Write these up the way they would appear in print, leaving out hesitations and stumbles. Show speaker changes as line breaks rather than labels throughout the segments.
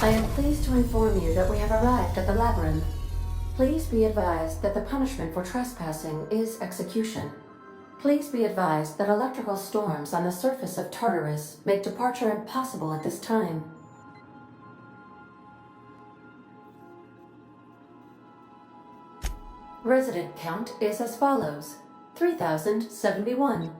I am pleased to inform you that we have arrived at the labyrinth. Please be advised that the punishment for trespassing is execution. Please be advised that electrical storms on the surface of Tartarus make departure impossible at this time. Resident count is as follows: 3,071.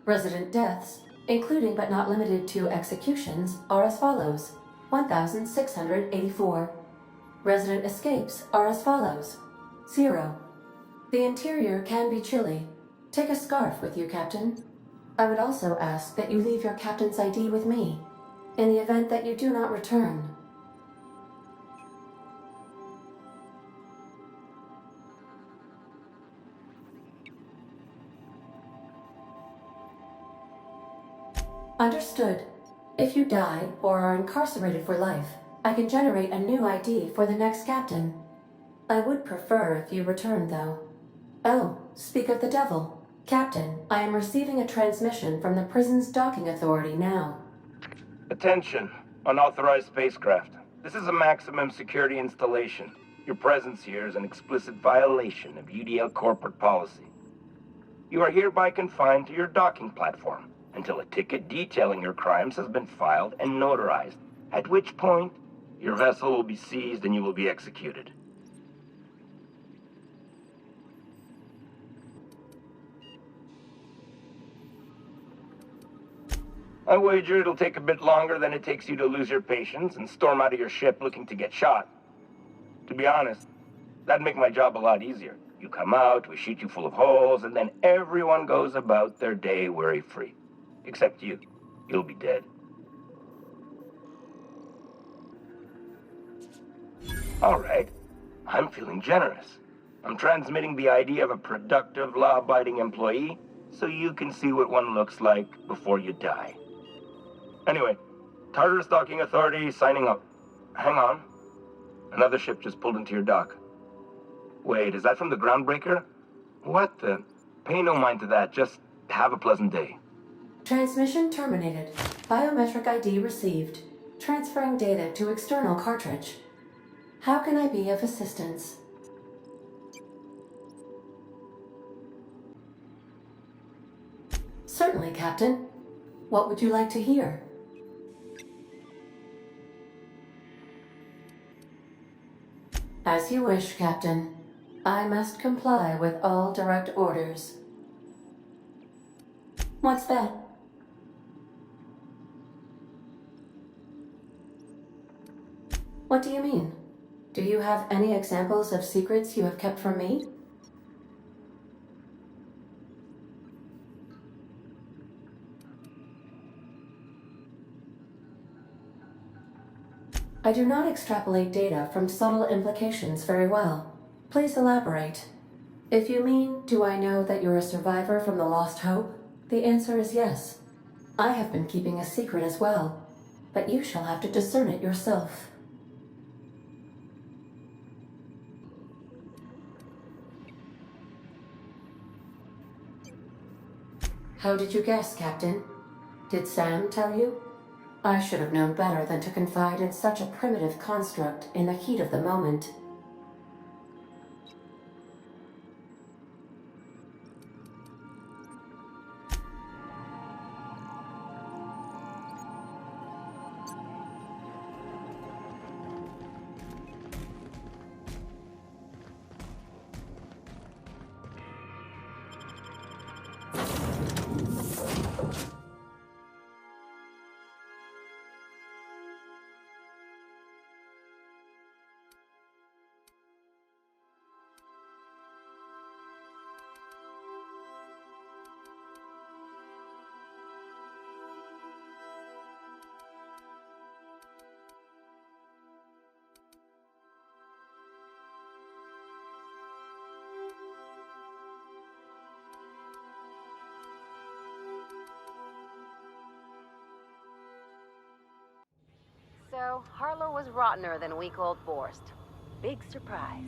Resident deaths, including but not limited to executions, are as follows: 1,684. Resident escapes are as follows: 0. The interior can be chilly. Take a scarf with you, Captain. I would also ask that you leave your captain's ID with me, in the event that you do not return. Understood. If you die or are incarcerated for life, I can generate a new ID for the next captain. I would prefer if you returned, though. Oh, speak of the devil. Captain, I am receiving a transmission from the prison's docking authority now.
Attention, unauthorized spacecraft. This is a maximum security installation. Your presence here is an explicit violation of UDL corporate policy. You are hereby confined to your docking platform until a ticket detailing your crimes has been filed and notarized, at which point your vessel will be seized and you will be executed. I wager it'll take a bit longer than it takes you to lose your patience and storm out of your ship looking to get shot. To be honest, that'd make my job a lot easier. You come out, we shoot you full of holes, and then everyone goes about their day worry-free. Except you. You'll be dead. Alright. I'm feeling generous. I'm transmitting the idea of a productive, law-abiding employee so you can see what one looks like before you die. Anyway, Tartarus Docking Authority signing up. Hang on. Another ship just pulled into your dock. Wait, is that from the Groundbreaker? What the? Pay no mind to that. Just have a pleasant day.
Transmission terminated. Biometric ID received. Transferring data to external cartridge. How can I be of assistance? Certainly, Captain. What would you like to hear? As you wish, Captain. I must comply with all direct orders. What's that? What do you mean? Do you have any examples of secrets you have kept from me? I do not extrapolate data from subtle implications very well. Please elaborate. If you mean, do I know that you're a survivor from the Lost Hope? The answer is yes. I have been keeping a secret as well, but you shall have to discern it yourself. How did you guess, Captain? Did Sam tell you? I should have known better than to confide in such a primitive construct in the heat of the moment.
So, Harlow was rottener than week-old Borst. Big surprise.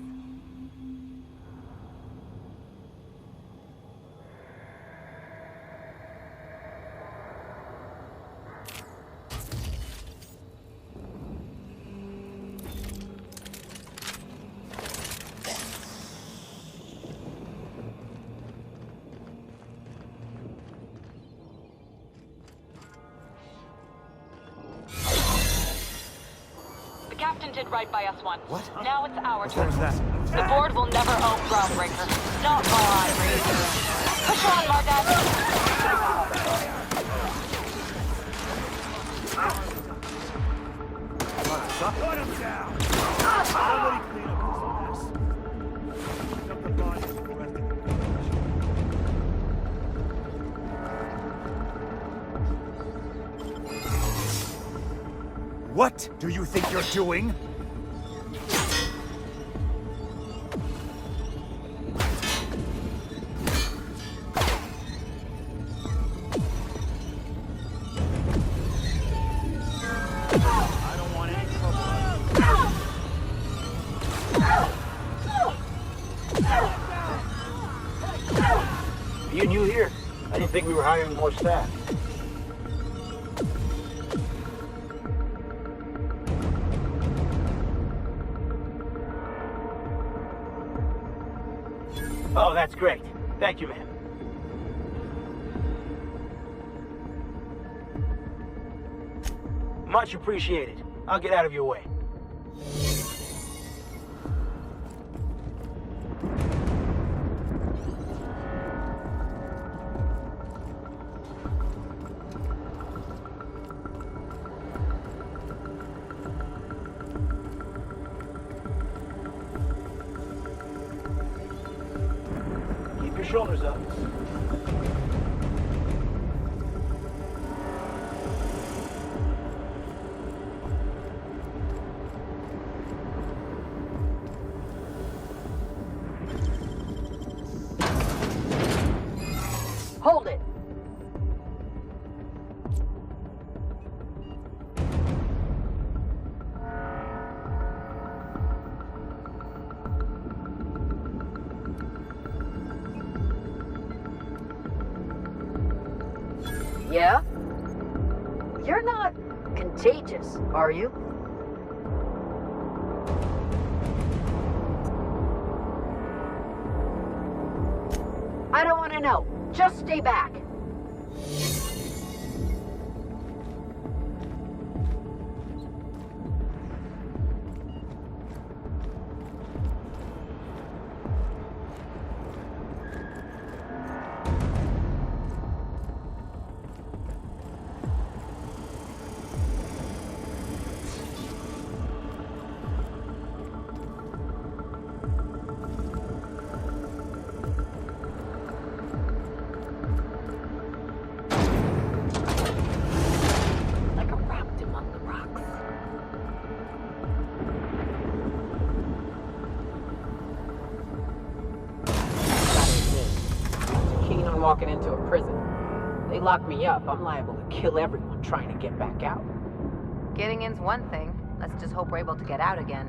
Captain did right by us once.
What?
Now it's our
What
turn.
was that?
The board will never own Groundbreaker. Not while I read. Push on, Margot.
Put him down! Somebody clean up this mess. Pick up the bodies and the rest of the... What do you think you're doing?
You new here? I didn't think we were hiring more staff. Oh, that's great. Thank you, man. Much appreciated. I'll get out of your way. Keep your shoulders up.
Hold it. Yeah? You're not contagious, are you? I don't want to know. Just stay back. Like a raft among the rocks.
Keen on walking into a prison. They lock me up, I'm liable to kill everyone trying to get back out.
Getting in's one thing. Let's just hope we're able to get out again.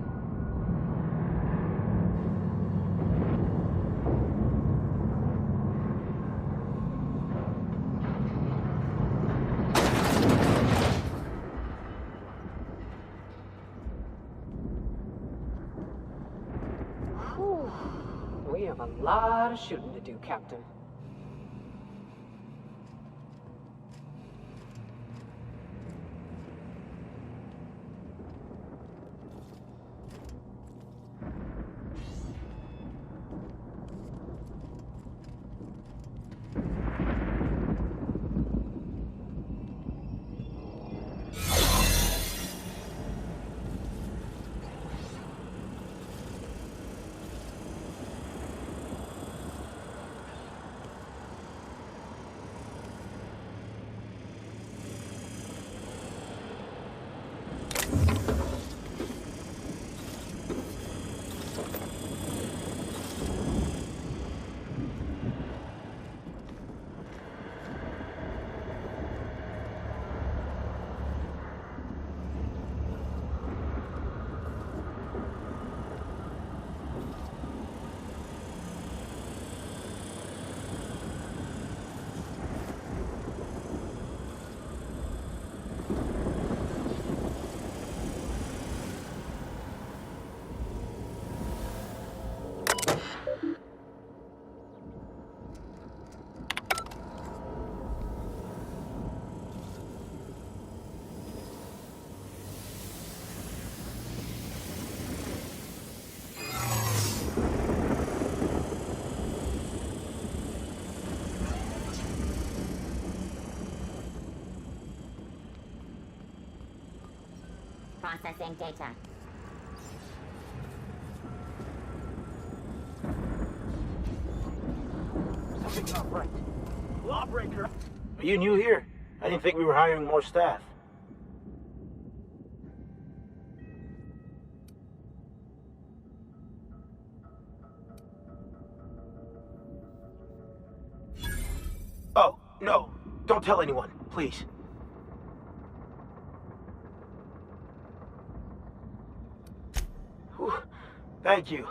Whew. We have a lot of shooting to do, Captain.
Processing data.
Something's not right. Lawbreaker! Are you new here? I didn't think we were hiring more staff. Oh, no. Don't tell anyone, please. Whew. Thank you.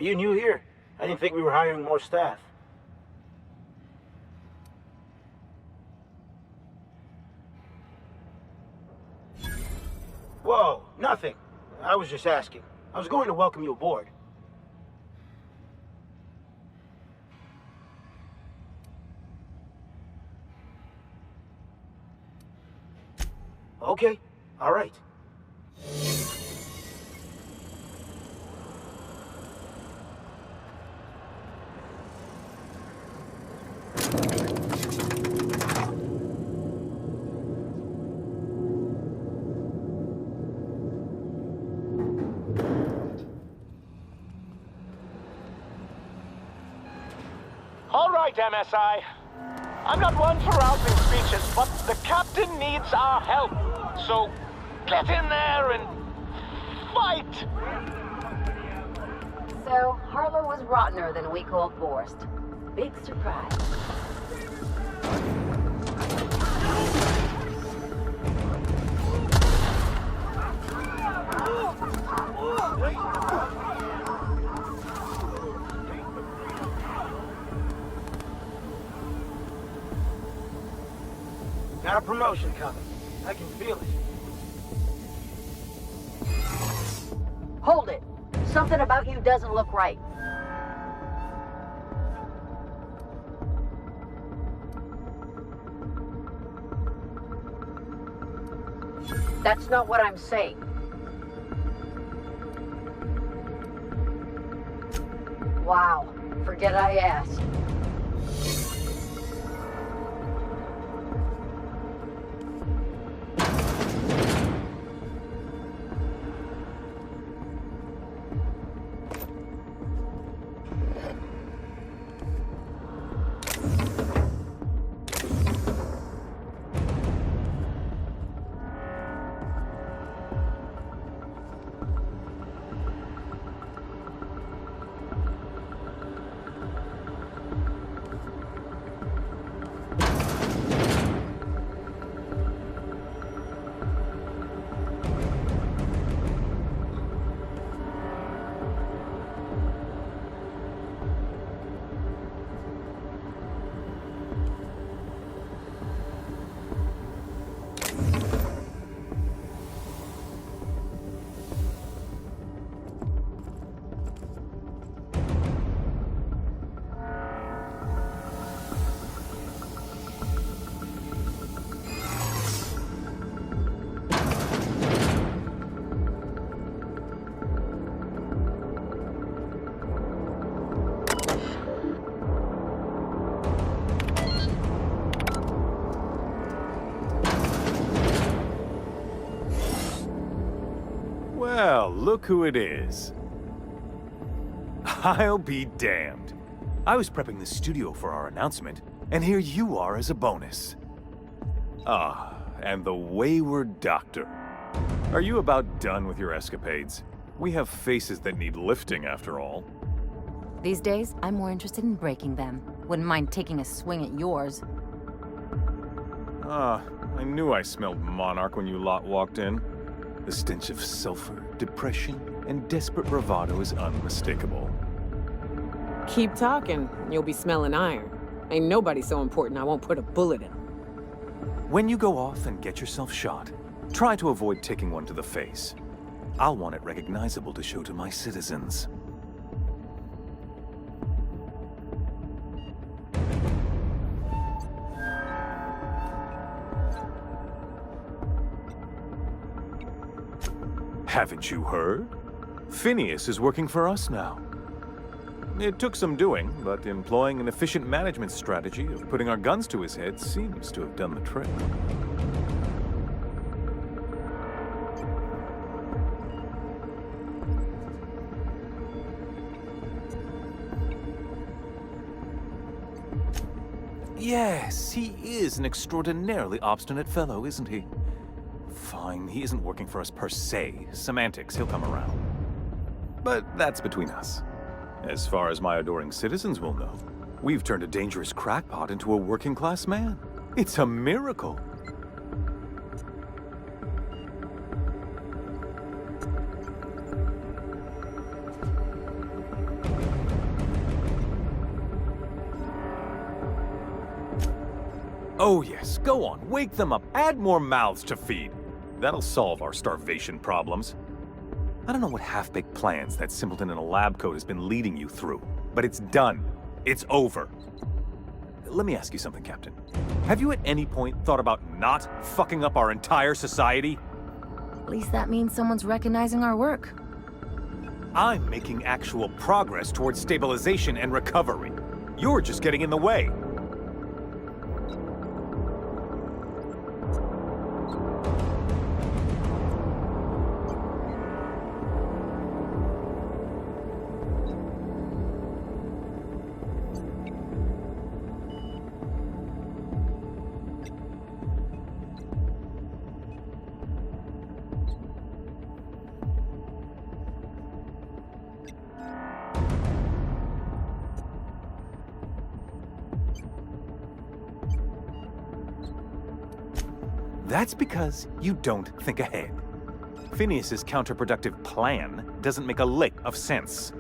Are you new here? I didn't think we were hiring more staff. Whoa, nothing. I was just asking. I was going to welcome you aboard. Okay, all right.
All right, MSI. I'm not one for rousing speeches, but the captain needs our help. So get in there and fight!
So, Harlow was rottener than week-old Borst. Big surprise.
Got a promotion coming. I can feel it.
Hold it. Something about you doesn't look right. That's not what I'm saying. Wow. Forget I asked.
look who it is. I'll be damned. I was prepping the studio for our announcement, and here you are as a bonus. Ah, and the wayward doctor. Are you about done with your escapades? We have faces that need lifting, after all.
These days, I'm more interested in breaking them. Wouldn't mind taking a swing at yours.
Ah, I knew I smelled Monarch when you lot walked in. The stench of sulfur, depression, and desperate bravado is unmistakable.
Keep talking, you'll be smelling iron. Ain't nobody so important I won't put a bullet in him.
When you go off and get yourself shot, try to avoid taking one to the face. I'll want it recognizable to show to my citizens. Haven't you heard? Phineas is working for us now. It took some doing, but employing an efficient management strategy of putting our guns to his head seems to have done the trick. Yes, he is an extraordinarily obstinate fellow, isn't he? Fine, he isn't working for us per se. Semantics, he'll come around. But that's between us. As far as my adoring citizens will know, we've turned a dangerous crackpot into a working-class man. It's a miracle. Oh yes, go on, wake them up, add more mouths to feed. That'll solve our starvation problems. I don't know what half-baked plans that simpleton in a lab coat has been leading you through, but it's done. It's over. Let me ask you something, Captain. Have you at any point thought about not fucking up our entire society?
At least that means someone's recognizing our work.
I'm making actual progress towards stabilization and recovery. You're just getting in the way. That's because you don't think ahead. Phineas's counterproductive plan doesn't make a lick of sense.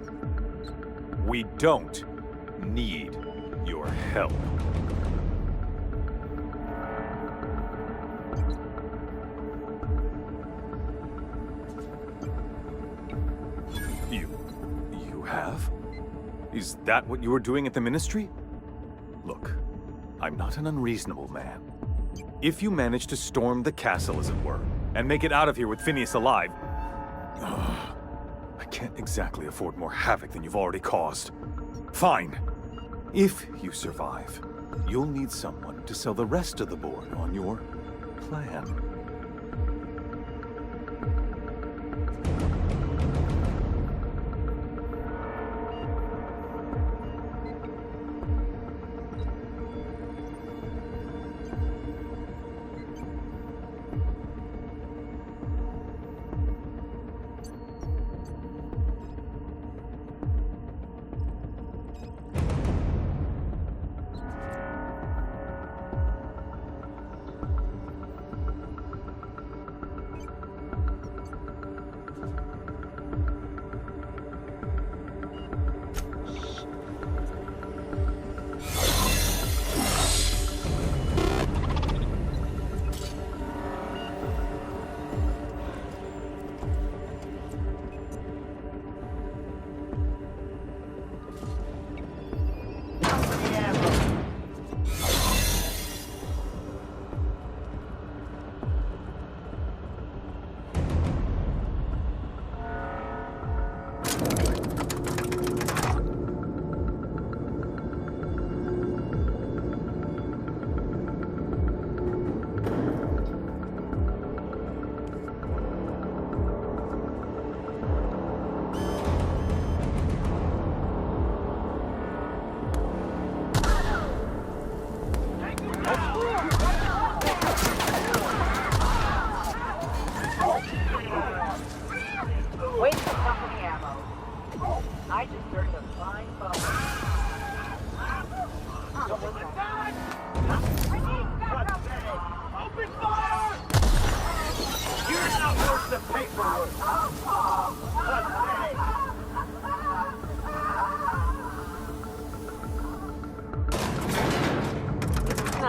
We don't need your help. You have? Is that what you were doing at the Ministry? Look, I'm not an unreasonable man. If you manage to storm the castle, as it were, and make it out of here with Phineas alive, I can't exactly afford more havoc than you've already caused. Fine. If you survive, you'll need someone to sell the rest of the board on your plan.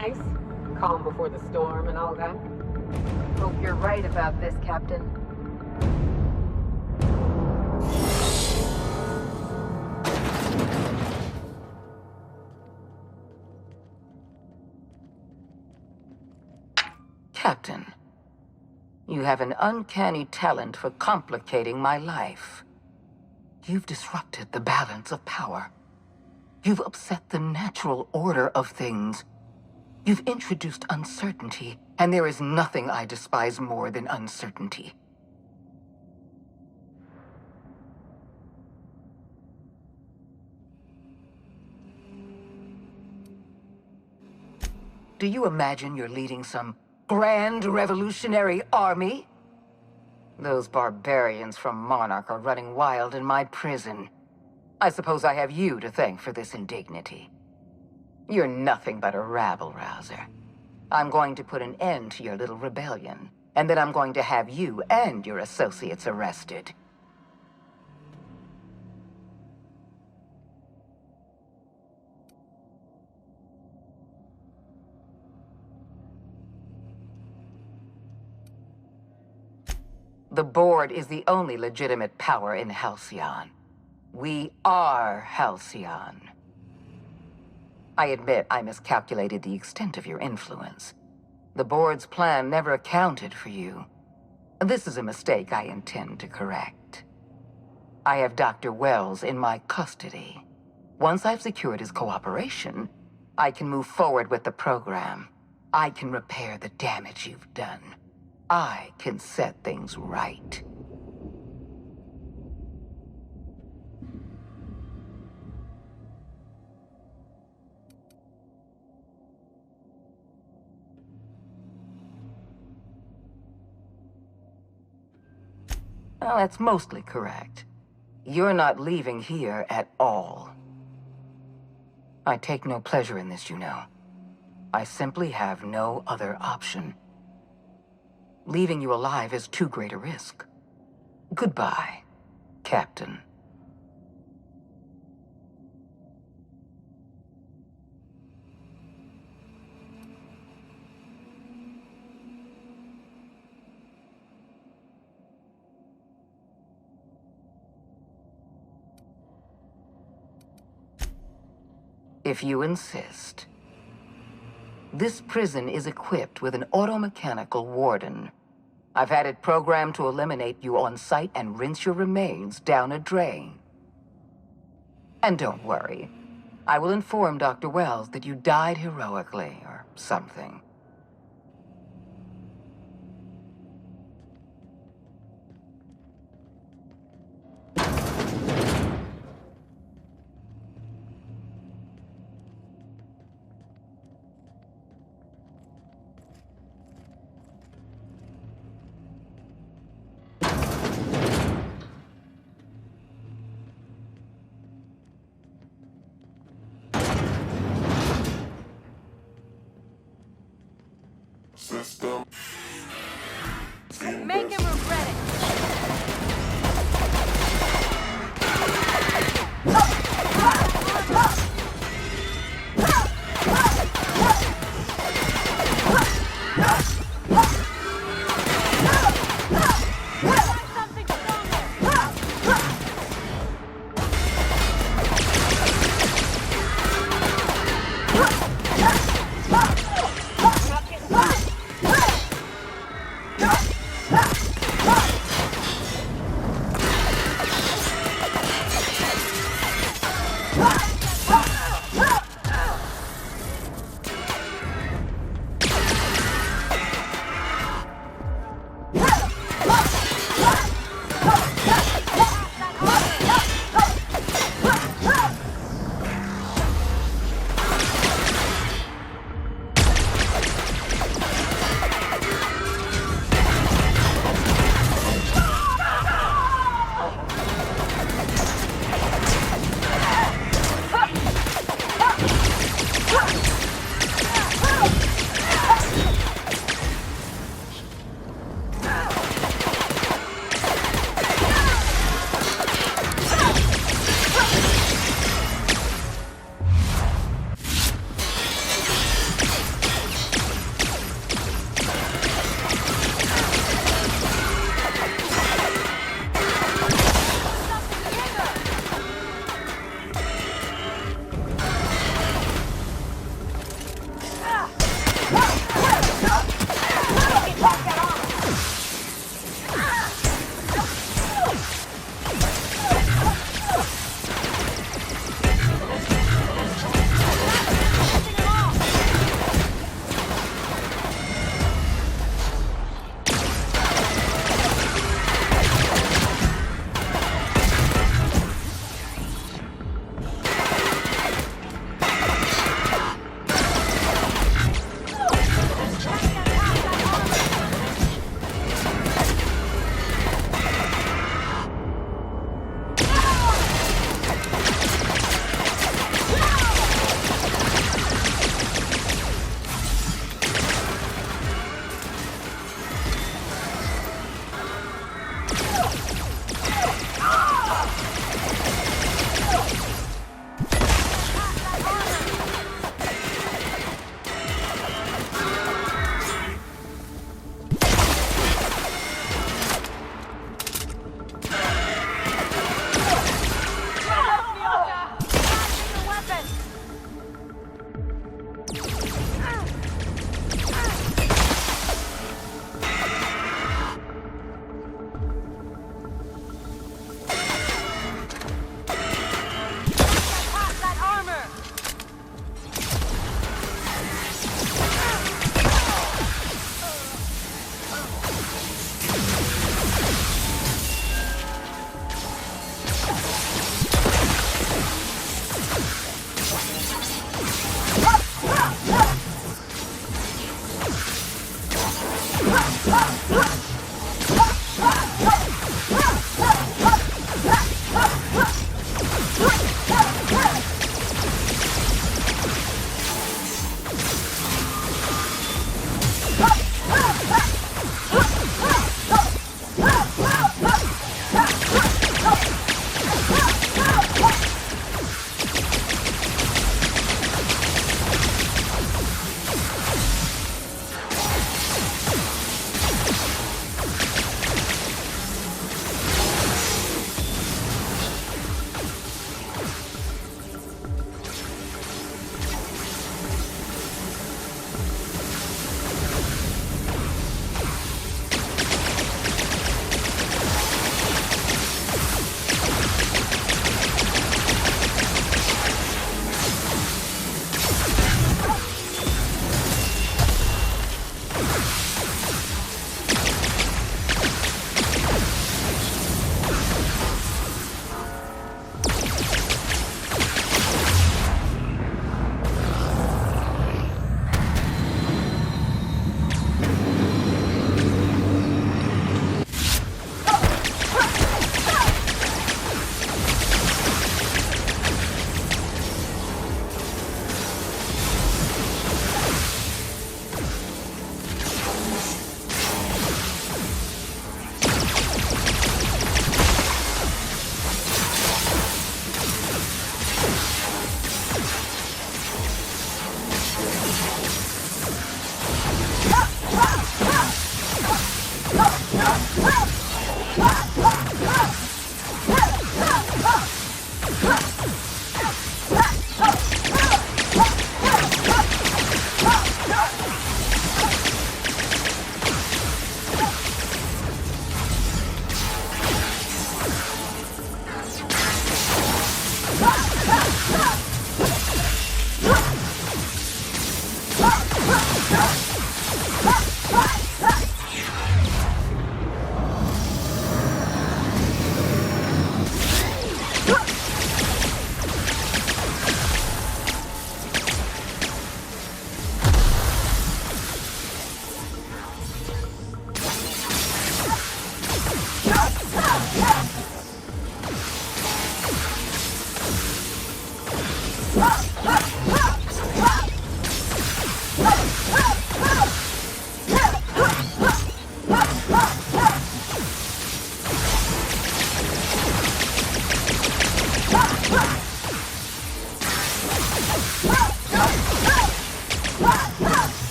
nice. Calm before the storm and all that.
Hope you're right about this, Captain.
Captain, you have an uncanny talent for complicating my life. You've disrupted the balance of power. You've upset the natural order of things. You've introduced uncertainty, and there is nothing I despise more than uncertainty. Do you imagine you're leading some grand revolutionary army? Those barbarians from Monarch are running wild in my prison. I suppose I have you to thank for this indignity. You're nothing but a rabble-rouser. I'm going to put an end to your little rebellion, and then I'm going to have you and your associates arrested. The Board is the only legitimate power in Halcyon. We are Halcyon. I admit I miscalculated the extent of your influence. The Board's plan never accounted for you. This is a mistake I intend to correct. I have Dr. Wells in my custody. Once I've secured his cooperation, I can move forward with the program. I can repair the damage you've done. I can set things right. Well, that's mostly correct. You're not leaving here at all. I take no pleasure in this, you know. I simply have no other option. Leaving you alive is too great a risk. Goodbye, Captain. If you insist. This prison is equipped with an automechanical warden. I've had it programmed to eliminate you on sight and rinse your remains down a drain. And don't worry. I will inform Dr. Wells that you died heroically, or something.
System.
Make him regret it.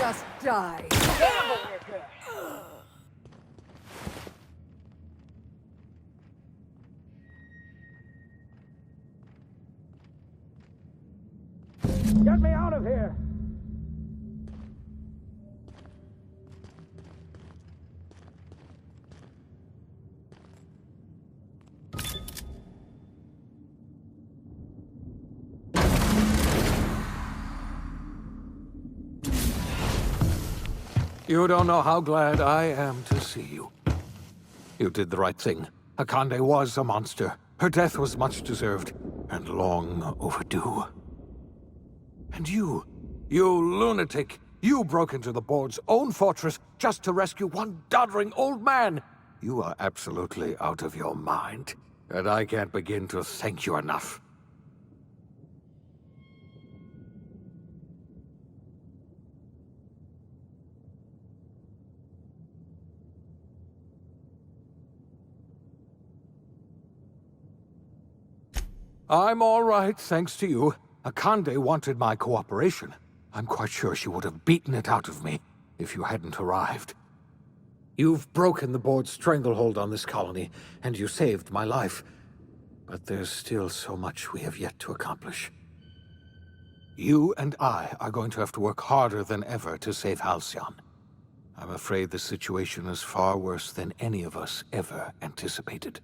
just die.
Get me out of here!
You don't know how glad I am to see you. You did the right thing. Akande was a monster. Her death was much deserved, and long overdue. And you lunatic, you broke into the board's own fortress just to rescue one doddering old man. You are absolutely out of your mind, and I can't begin to thank you enough. I'm all right, thanks to you. Akande wanted my cooperation. I'm quite sure she would have beaten it out of me if you hadn't arrived. You've broken the board's stranglehold on this colony, and you saved my life. But there's still so much we have yet to accomplish. You and I are going to have to work harder than ever to save Halcyon. I'm afraid the situation is far worse than any of us ever anticipated.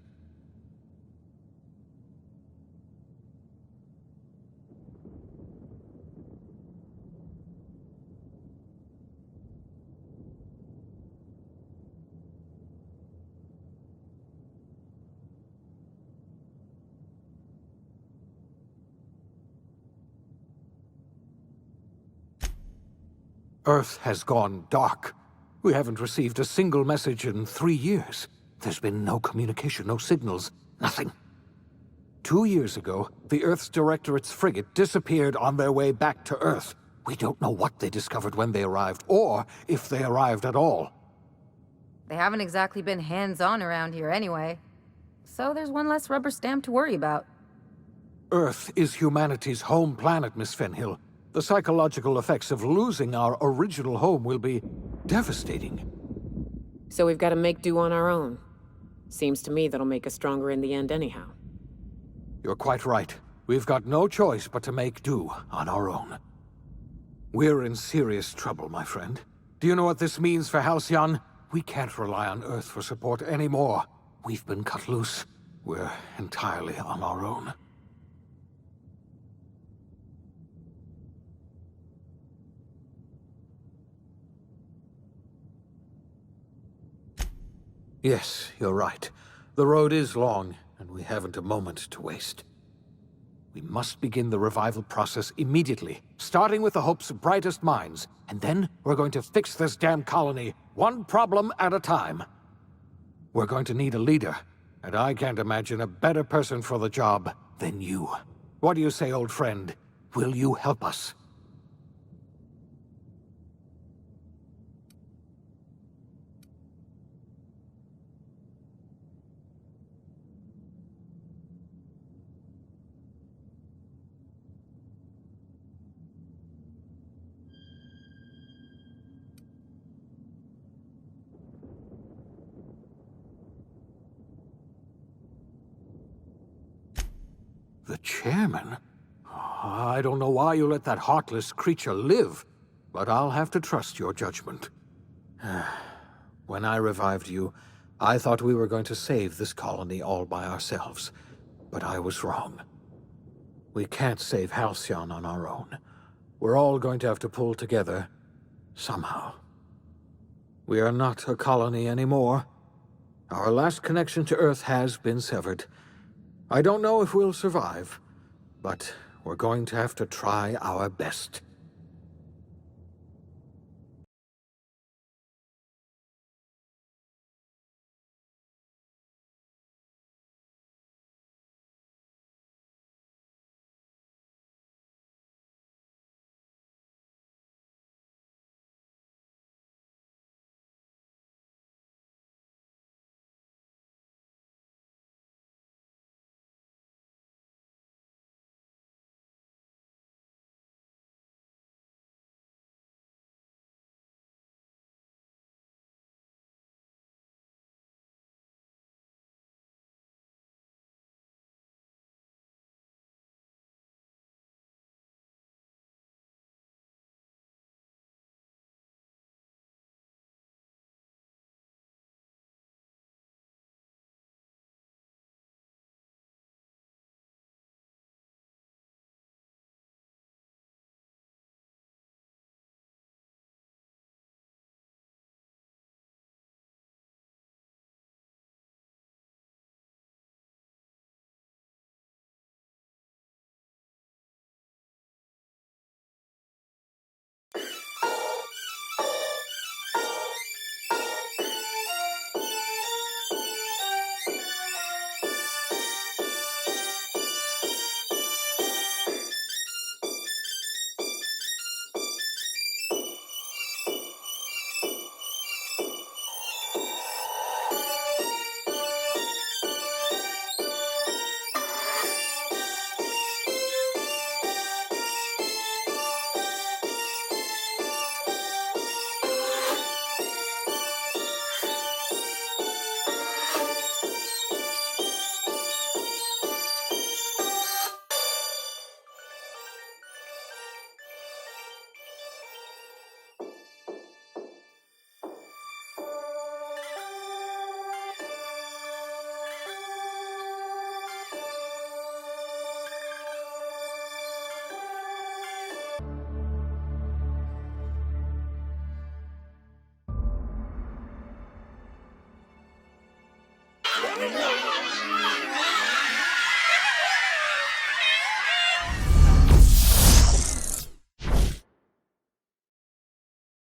Earth has gone dark. We haven't received a single message in 3 years. There's been no communication, no signals, nothing. 2 years ago, the Earth's Directorate's frigate disappeared on their way back to Earth. We don't know what they discovered when they arrived, or if they arrived at all.
They haven't exactly been hands-on around here anyway. So there's one less rubber stamp to worry about.
Earth is humanity's home planet, Miss Fenhill. The psychological effects of losing our original home will be devastating.
So we've got to make do on our own. Seems to me that'll make us stronger in the end anyhow.
You're quite right. We've got no choice but to make do on our own. We're in serious trouble, my friend. Do you know what this means for Halcyon? We can't rely on Earth for support anymore. We've been cut loose. We're entirely on our own. Yes, you're right. The road is long, and we haven't a moment to waste. We must begin the revival process immediately, starting with the Hope's brightest minds, and then we're going to fix this damn colony, one problem at a time. We're going to need a leader, and I can't imagine a better person for the job than you. What do you say, old friend? Will you help us? The chairman? I don't know why you let that heartless creature live, but I'll have to trust your judgment. When I revived you, I thought we were going to save this colony all by ourselves, but I was wrong. We can't save Halcyon on our own. We're all going to have to pull together, somehow. We are not a colony anymore. Our last connection to Earth has been severed. I don't know if we'll survive, but we're going to have to try our best.
Enough!